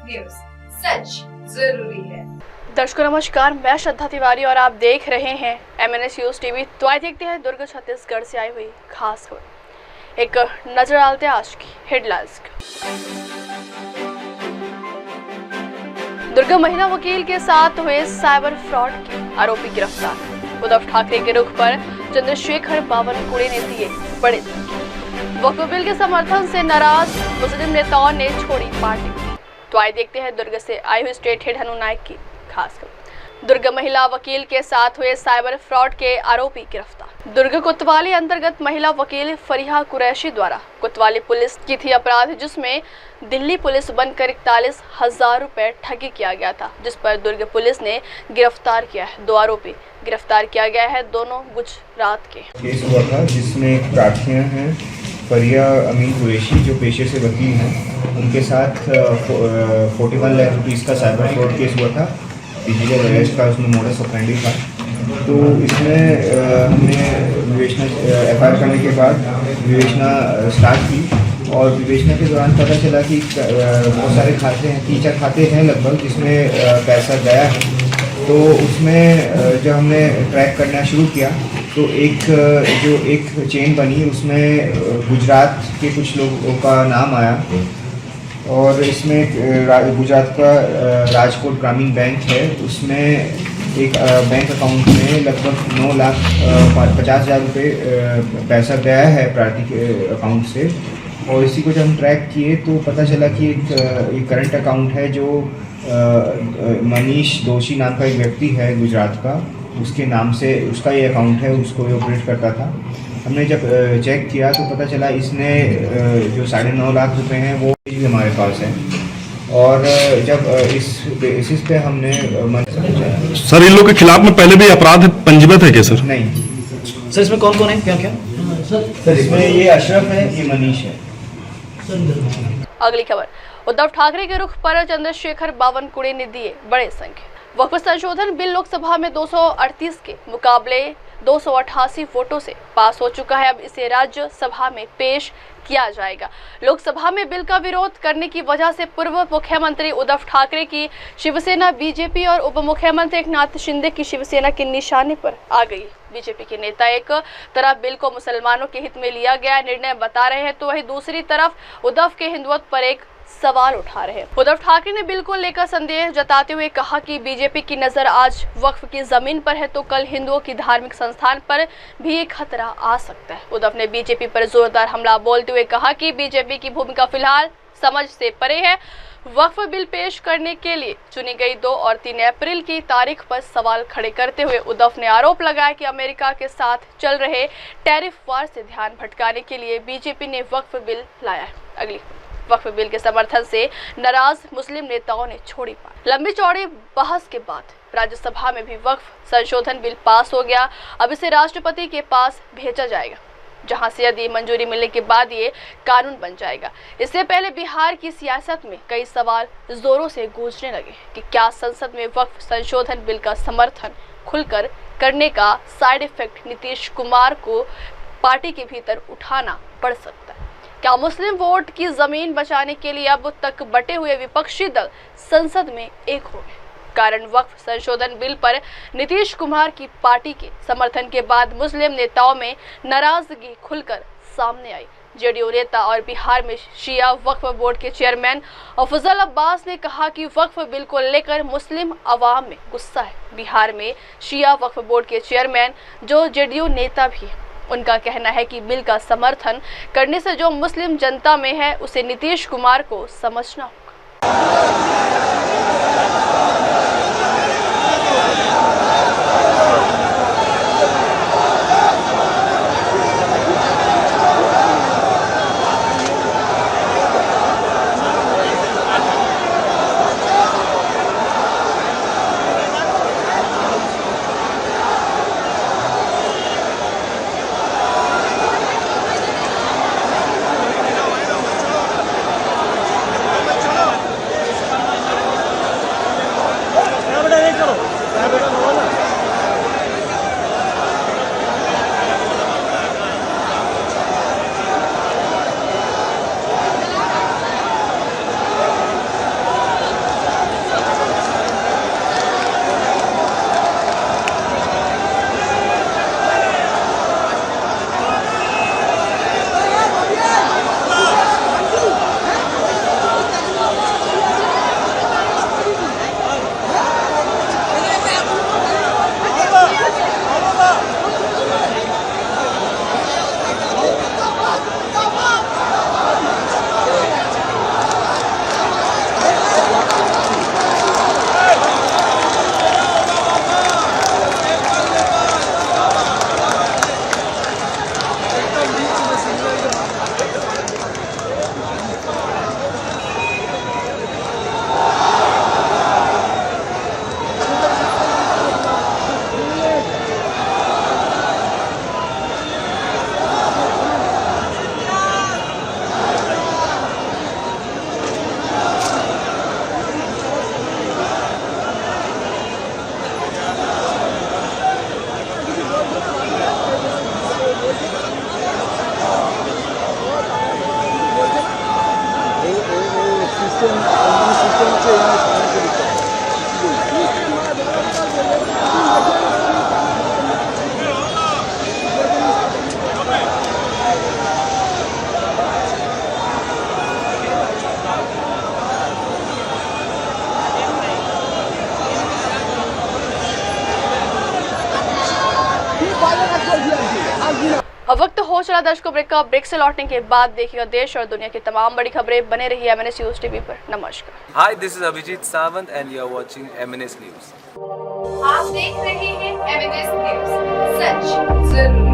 News, सच जरूरी है। दर्शकों नमस्कार, मैं श्रद्धा तिवारी और आप देख रहे हैं MNS न्यूज टीवी। तो आइए देखते हैं दुर्ग छत्तीसगढ़ से आई हुई खास खबर। एक नजर डालते हैं आज की हेडलाइंस। दुर्ग महिला वकील के साथ हुए साइबर फ्रॉड के आरोपी गिरफ्तार। उद्धव ठाकरे के रुख पर चंद्रशेखर बावनकुळे ने दिए बड़े संकेत। वक्फ बिल के समर्थन से नाराज मुस्लिम नेताओं ने छोड़ी पार्टी। तो आइए देखते हैं दुर्ग से आई हुई स्टेट हेड हनु नायक की खास खबर। दुर्ग महिला वकील के साथ हुए साइबर फ्रॉड के आरोपी गिरफ्तार। दुर्ग कोतवाली अंतर्गत महिला वकील फरीहा कुरैशी द्वारा कोतवाली पुलिस की थी अपराध, जिसमें दिल्ली पुलिस बनकर 41,000 रुपए ठगी किया गया था, जिस पर दुर्ग पुलिस ने गिरफ्तार किया है। 2 आरोपी गिरफ्तार किया गया है, दोनों गुजरात के। केस हुआ था जिसमें प्रार्थियां हैं फरिया अमीन कुरैशी जो पेशे से वकील हैं, उनके साथ 41 लाख रुपीज़ का साइबर फ्रॉड केस हुआ था। डिजिटल अरेस्ट का उसमें मोडस ऑपरेंडी था। तो इसमें हमने विवेचना FIR करने के बाद विवेचना स्टार्ट की और विवेचना के दौरान पता चला कि बहुत सारे खाते हैं, 3-4 खाते हैं लगभग, जिसमें पैसा गया है। तो उसमें जब हमने ट्रैक करना शुरू किया तो एक चेन बनी, उसमें गुजरात के कुछ लोगों का नाम आया और इसमें गुजरात का राजकोट ग्रामीण बैंक है, उसमें एक बैंक अकाउंट में लगभग 9,50,000 रुपये पैसा गया है प्रार्थी के अकाउंट से। और इसी को जब हम ट्रैक किए तो पता चला कि एक करंट अकाउंट है जो मनीष दोषी नाम का एक व्यक्ति है गुजरात का, उसके नाम से उसका ये अकाउंट है, उसको ये ऑपरेट करता था। हमने जब चेक किया तो पता चला इसने जो 9.5 लाख रुपए हैं वो भी हमारे पास है। और जब इस बेसिस पे हमने सर इन लोगों के खिलाफ में पहले भी अपराध पंजीबद्ध है क्या सर? नहीं सर, इसमें कौन कौन है, क्या क्या? सर इसमें ये अशरफ है, ये मनीष है। अगली खबर, उद्धव ठाकरे के रुख पर चंद्रशेखर बावनकुळे ने दिए बड़े संकेत। वक्फ संशोधन बिल लोकसभा में 238 के मुकाबले 288 वोटों से पास हो चुका है। अब इसे राज्यसभा में पेश किया जाएगा। लोकसभा में बिल का विरोध करने की वजह से पूर्व मुख्यमंत्री उद्धव ठाकरे की शिवसेना बीजेपी और उप मुख्यमंत्री एकनाथ शिंदे की शिवसेना के निशाने पर आ गई। बीजेपी के नेता एक तरफ बिल को मुसलमानों के हित में लिया गया निर्णय बता रहे हैं, तो वहीं दूसरी तरफ उद्धव के हिंदुत्व पर एक सवाल उठा रहे हैं। उद्धव ठाकरे ने बिल को लेकर संदेह जताते हुए कहा कि बीजेपी की नजर आज वक्फ की जमीन पर है, तो कल हिंदुओं की धार्मिक संस्थान पर भी एक खतरा आ सकता है। उद्धव ने बीजेपी पर जोरदार हमला बोलते हुए कहा कि बीजेपी की भूमिका फिलहाल समझ से परे है। वक्फ बिल पेश करने के लिए चुनी गई 2 और 3 अप्रैल की तारीख पर सवाल खड़े करते हुए उद्धव ने आरोप लगाया कि अमेरिका के साथ चल रहे टैरिफ वार से ध्यान भटकाने के लिए बीजेपी ने वक्फ बिल लाया है। अगली, वक्फ बिल के समर्थन से नाराज मुस्लिम नेताओं ने छोड़ी पार्टी। लंबी चौड़ी बहस के बाद राज्यसभा में भी वक्फ संशोधन बिल पास हो गया। अब इसे राष्ट्रपति के पास भेजा जाएगा, जहां से यदि मंजूरी मिलने के बाद ये कानून बन जाएगा। इससे पहले बिहार की सियासत में कई सवाल जोरों से गूंजने लगे कि क्या संसद में वक्फ संशोधन बिल का समर्थन खुलकर करने का साइड इफेक्ट नीतीश कुमार को पार्टी के भीतर उठाना पड़ सकता है। क्या मुस्लिम वोट की जमीन बचाने के लिए अब तक बटे हुए विपक्षी दल संसद में एक हो गए? कारण वक्फ संशोधन बिल पर नीतीश कुमार की पार्टी के समर्थन के बाद मुस्लिम नेताओं में नाराजगी खुलकर सामने आई। जेडीयू नेता और बिहार में शिया वक्फ बोर्ड के चेयरमैन फजल अब्बास ने कहा कि वक्फ बिल को लेकर मुस्लिम अवाम में गुस्सा है। बिहार में शिया वक्फ बोर्ड के चेयरमैन जो जेडीयू नेता भी है, उनका कहना है कि बिल का समर्थन करने से जो मुस्लिम जनता में है उसे नीतीश कुमार को समझना होगा। अब वक्त हो चला दर्शकों ब्रेक का। ब्रेक से लौटने के बाद देखिएगा देश और दुनिया की तमाम बड़ी खबरें। बने रहिए MNS न्यूज टीवी पर। नमस्कार। Hi, this is Abhijit Sawant and you are watching MNS News. आप देख रहे हैं MNS न्यूज, सच जरूरी।